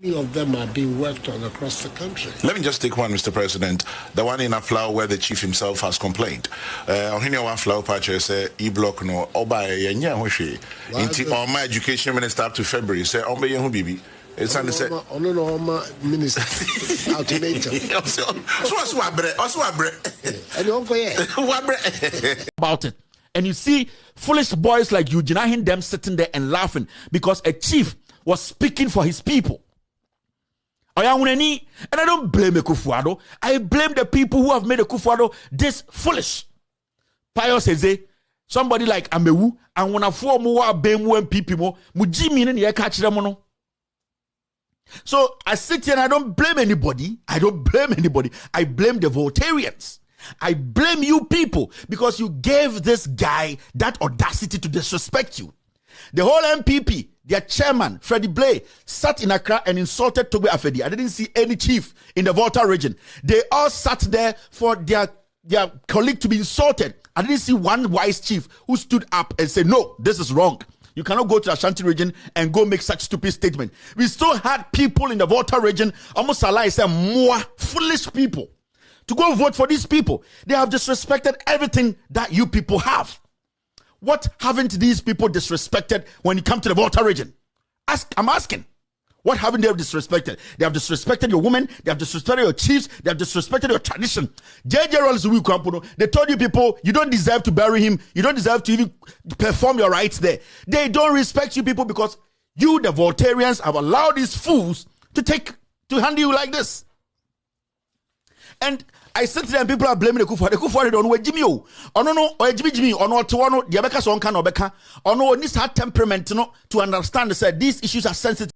Many of them are being worked on across the country. Let me just take one, Mr. President. The one in Aflao where the chief himself has complained. Aflao Pache say e-block no oba yenya hoshi. Inti my education minister up to February say ombe yehu bibi. It's on the minister about it. And you see foolish boys like you denying them sitting there and laughing because a chief was speaking for his people. And I don't blame Akufo-Addo. I blame the people who have made Akufo-Addo this foolish. Pius says, somebody like Amewu, and when I form more Bemu and people, Mujimi and catch them. So I sit here and I don't blame anybody. I don't blame anybody. I blame the Voltarians. I blame you people because you gave this guy that audacity to disrespect you. The whole MPP, their chairman, Freddie Blay, sat in Accra and insulted Togbe Afedi. I didn't see any chief in the Volta region. They all sat there for their colleague to be insulted. I didn't see one wise chief who stood up and said, no, this is wrong. You cannot go to the Ashanti region and go make such stupid statement. We still had people in the Volta region, almost like say more foolish people, to go vote for these people. They have disrespected everything that you people have. What haven't these people disrespected when you come to the Volta region? I'm asking. What haven't they disrespected? They have disrespected your women. They have disrespected your chiefs. They have disrespected your tradition. J.J. Rawlings, they told you people, you don't deserve to bury him. You don't deserve to even perform your rites there. They don't respect you people because you, the Voltarians, have allowed these fools to handle you like this. And I said to them, people are blaming the Akufo-Addo. The Akufo-Addo don't know Jimmy. Oh no, Jimmy. Oh no, the Abeka son can Obeka. Oh no, this hard temperament, to understand that these issues are sensitive.